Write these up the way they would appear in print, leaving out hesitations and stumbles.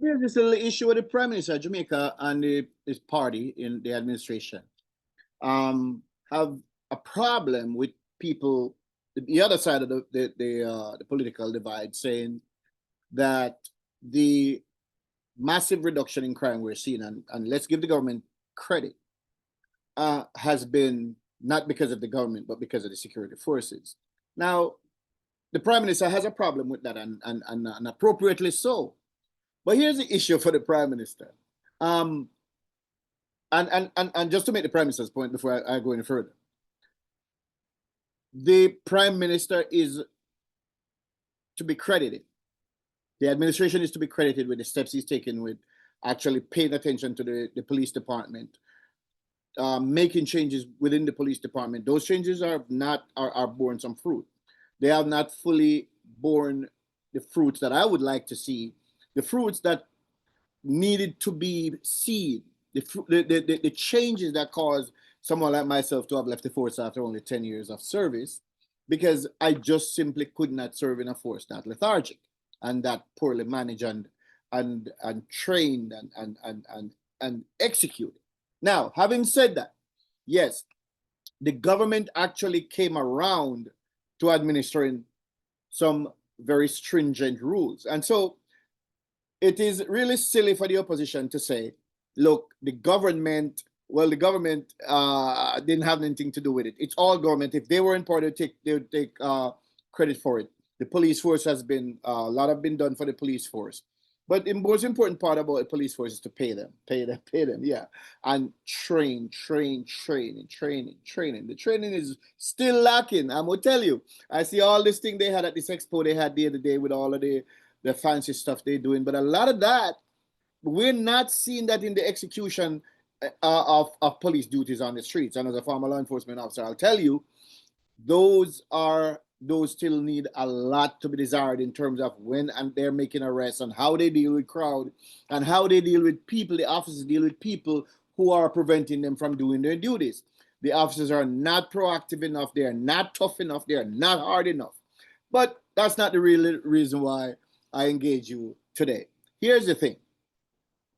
There's this little issue with the Prime Minister of Jamaica and his party in the administration. Have a problem with people, the other side of the political divide, saying that the massive reduction in crime we're seeing, and let's give the government credit, has been not because of the government, but because of the security forces. Now, the Prime Minister has a problem with that, and appropriately so. But here's the issue for the Prime Minister. And just to make the Prime Minister's point before I go any further, the Prime Minister is to be credited. The administration is to be credited with the steps he's taken with actually paying attention to the police department, making changes within the police department. Those changes are borne some fruit. They have not fully borne the fruits that I would like to see, the fruits that needed to be seen, the changes that caused someone like myself to have left the force after only 10 years of service, because I just simply could not serve in a force that lethargic and that poorly managed and trained and executed. Now, having said that, yes, the government actually came around to administering some very stringent rules. And so it is really silly for the opposition to say, look, the government didn't have anything to do with it. It's all government. If they were in power, they would take credit for it. The police force has been, a lot have been done for the police force. But the most important part about the police force is to pay them, yeah. And train. The training is still lacking. I'm going to tell you. I see all this thing they had at this expo they had the other day with all of the fancy stuff they're doing. But a lot of that, we're not seeing that in the execution of police duties on the streets. And as a former law enforcement officer, I'll tell you, those still need a lot to be desired in terms of when they're making arrests and how they deal with crowd and how they deal with people. The officers deal with people who are preventing them from doing their duties. The officers are not proactive enough. They are not tough enough. They are not hard enough. But that's not the real reason why I engage you today. Here's the thing.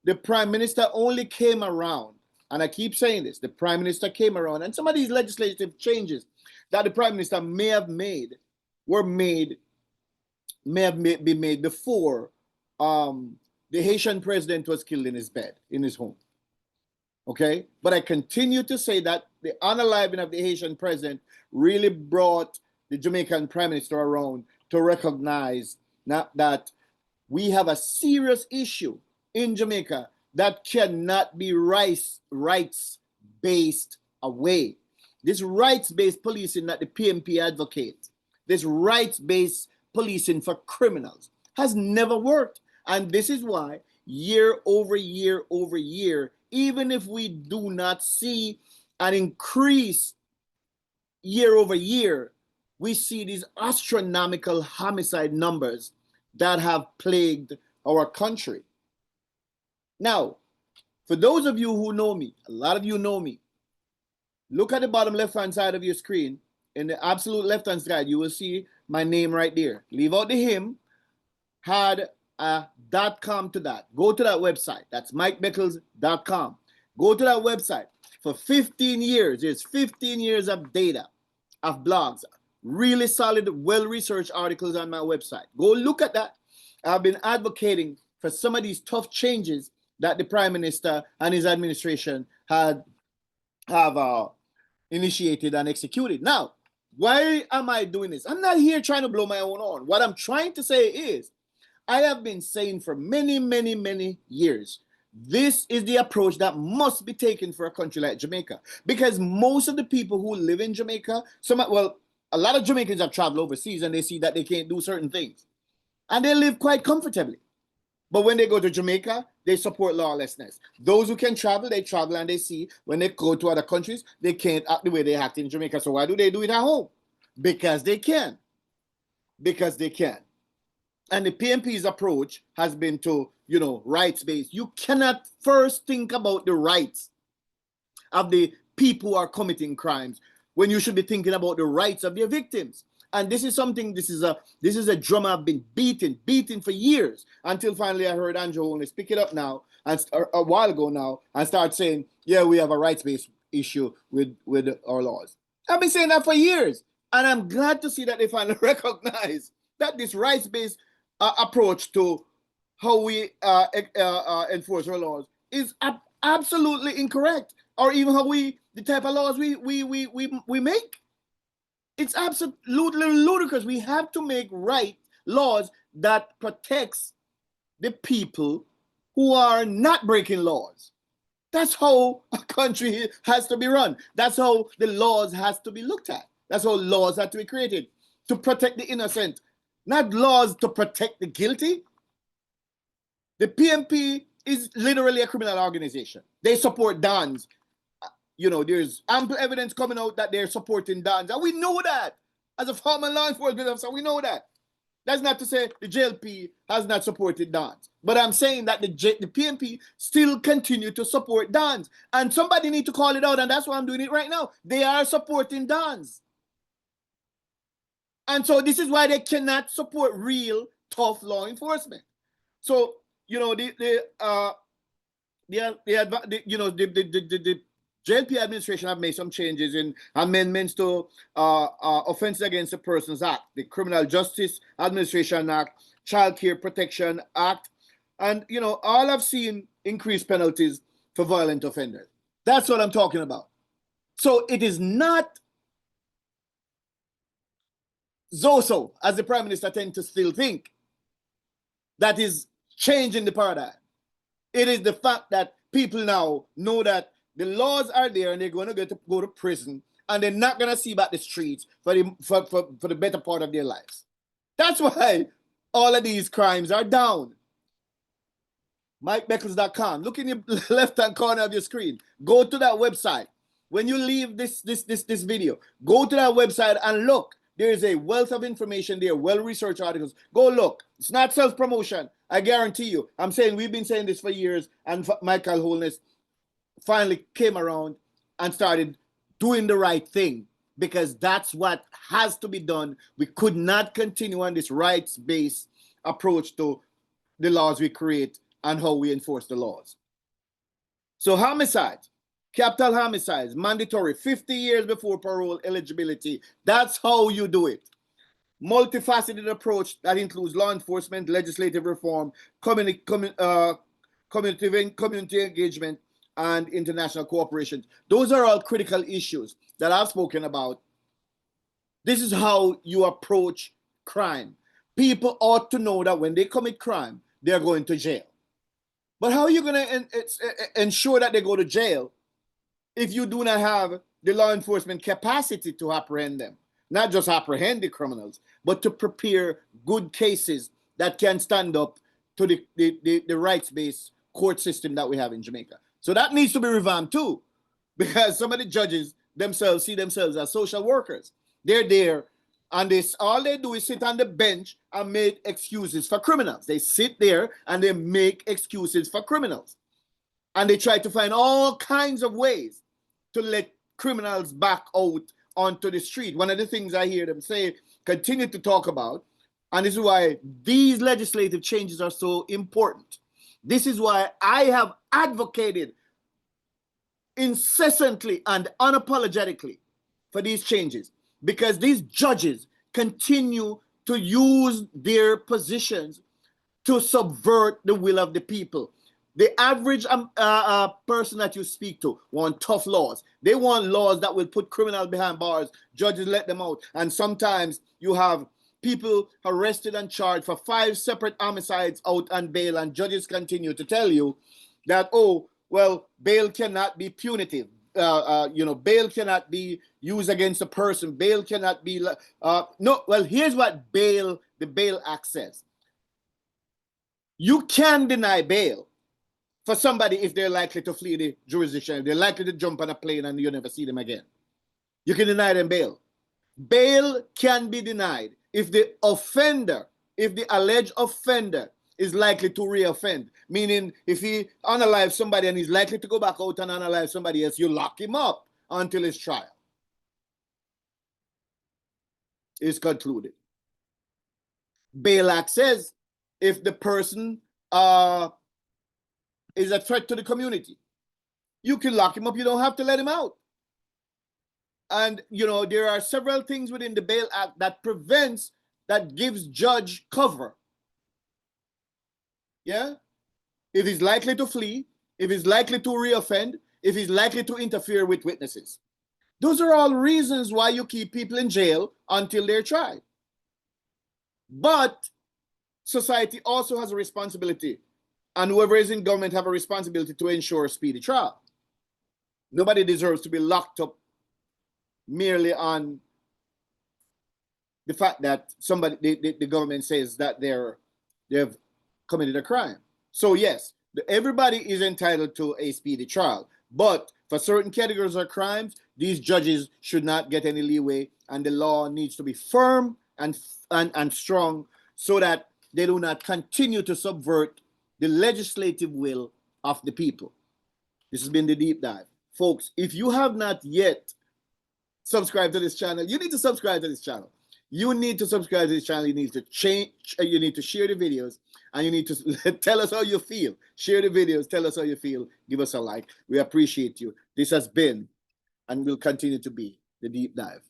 The Prime Minister only came around, and I keep saying this, the Prime Minister came around, and some of these legislative changes that the Prime Minister may have made been made before the Haitian president was killed in his bed, in his home. Okay? But I continue to say that the unaliving of the Haitian president really brought the Jamaican Prime Minister around to recognize that we have a serious issue in Jamaica that cannot be rights-based away. This rights-based policing that the PNP advocates, this rights-based policing for criminals has never worked. And this is why year over year over year, even if we do not see an increase year over year, we see these astronomical homicide numbers that have plagued our country. Now, for those of you who know me, a lot of you know me, look at the bottom left-hand side of your screen. In the absolute left-hand side, you will see my name right there. Leave out the him, had a .com to that. Go to that website. That's MikeBeckles.com. Go to that website. For 15 years, there's 15 years of data, of blogs, really solid, well-researched articles on my website. Go look at that. I've been advocating for some of these tough changes that the Prime Minister and his administration have initiated and executed. Now, why am I doing this? I'm not here trying to blow my own horn. What I'm trying to say is, I have been saying for many, many, many years, this is the approach that must be taken for a country like Jamaica. Because most of the people who live in Jamaica, a lot of Jamaicans have traveled overseas and they see that they can't do certain things. And they live quite comfortably. But when they go to Jamaica, they support lawlessness. Those who can travel, they travel and they see when they go to other countries, they can't act the way they act in Jamaica. So why do they do it at home? Because they can. Because they can. And the PNP's approach has been to, rights-based. You cannot first think about the rights of the people who are committing crimes when you should be thinking about the rights of their victims. And this is something, this is a drum I've been beating for years, until finally I heard Andrew Holness pick it up now, and a while ago now, and start saying, yeah, we have a rights-based issue with our laws. I've been saying that for years, and I'm glad to see that they finally recognize that this rights-based approach to how we enforce our laws is absolutely incorrect, or even how the type of laws we make. It's absolutely ludicrous. We have to make laws that protects the people who are not breaking laws. That's how a country has to be run. That's how the laws has to be looked at. That's how laws have to be created, to protect the innocent, not laws to protect the guilty. The PNP is literally a criminal organization. They support dons. There's ample evidence coming out that they're supporting dons, and we know that. As a former law enforcement officer, we know that. That's not to say the JLP has not supported dons, but I'm saying that the PNP still continue to support dons, and somebody need to call it out, and that's why I'm doing it right now. They are supporting dons, and so this is why they cannot support real tough law enforcement. So the JLP administration have made some changes in amendments to Offenses Against the Persons Act, the Criminal Justice Administration Act, Child Care Protection Act, and all have seen increased penalties for violent offenders. That's what I'm talking about. So it is not so, as the Prime Minister tends to still think, that is changing the paradigm. It is the fact that people now know that the laws are there and they're going to go to prison, and they're not going to see back the streets for the better part of their lives. That's why all of these crimes are down. MikeBeckles.com. Look in your left-hand corner of your screen. Go to that website. When you leave this video, go to that website and look. There is a wealth of information there, well-researched articles. Go look. It's not self-promotion. I guarantee you. I'm saying we've been saying this for years, and Michael Holness finally came around and started doing the right thing, because that's what has to be done. We could not continue on this rights-based approach to the laws we create and how we enforce the laws. So homicides, capital homicides, mandatory, 50 years before parole eligibility. That's how you do it. Multifaceted approach that includes law enforcement, legislative reform, community engagement, and international cooperation. Those are all critical issues that I've spoken about. This is how you approach crime. People ought to know that when they commit crime, they're going to jail. But how are you going to ensure that they go to jail if you do not have the law enforcement capacity to apprehend them? Not just apprehend the criminals, but to prepare good cases that can stand up to the rights-based court system that we have in Jamaica. So that needs to be revamped too, because some of the judges themselves see themselves as social workers. They're there, and all they do is sit on the bench and make excuses for criminals. They sit there and they make excuses for criminals. And they try to find all kinds of ways to let criminals back out onto the street. One of the things I hear them continue to talk about, and this is why these legislative changes are so important. This is why I have advocated incessantly and unapologetically for these changes, because these judges continue to use their positions to subvert the will of the people. The average person that you speak to want tough laws. They want laws that will put criminals behind bars. Judges let them out. And sometimes you have people arrested and charged for 5 separate homicides out on bail, and judges continue to tell you that, oh, well, bail cannot be punitive. Bail cannot be used against a person. Bail cannot be... no, well, here's what the Bail Act says. You can deny bail for somebody if they're likely to flee the jurisdiction, if they're likely to jump on a plane and you never see them again. You can deny them bail. Bail can be denied if the alleged offender is likely to reoffend. Meaning, if he unalives somebody and he's likely to go back out and unalive somebody else, you lock him up until his trial. is concluded. Bail Act says if the person is a threat to the community, you can lock him up. You don't have to let him out. And, you know, there are several things within the Bail Act that prevents, that gives judge cover. Yeah? If he's likely to flee, if he's likely to reoffend, if he's likely to interfere with witnesses. Those are all reasons why you keep people in jail until they're tried. But society also has a responsibility, and whoever is in government have a responsibility to ensure a speedy trial. Nobody deserves to be locked up merely on the fact that the government says that they've committed a crime. So yes, everybody is entitled to a speedy trial, but for certain categories of crimes, these judges should not get any leeway, and the law needs to be firm and strong so that they do not continue to subvert the legislative will of the people. This has been the Deep Dive. Folks, if you have not yet subscribed to this channel, you need to subscribe to this channel. You need to subscribe to this channel. You need to you need to share the videos, and you need to tell us how you feel. Share the videos, tell us how you feel, give us a like. We appreciate you. This has been and will continue to be the Deep Dive.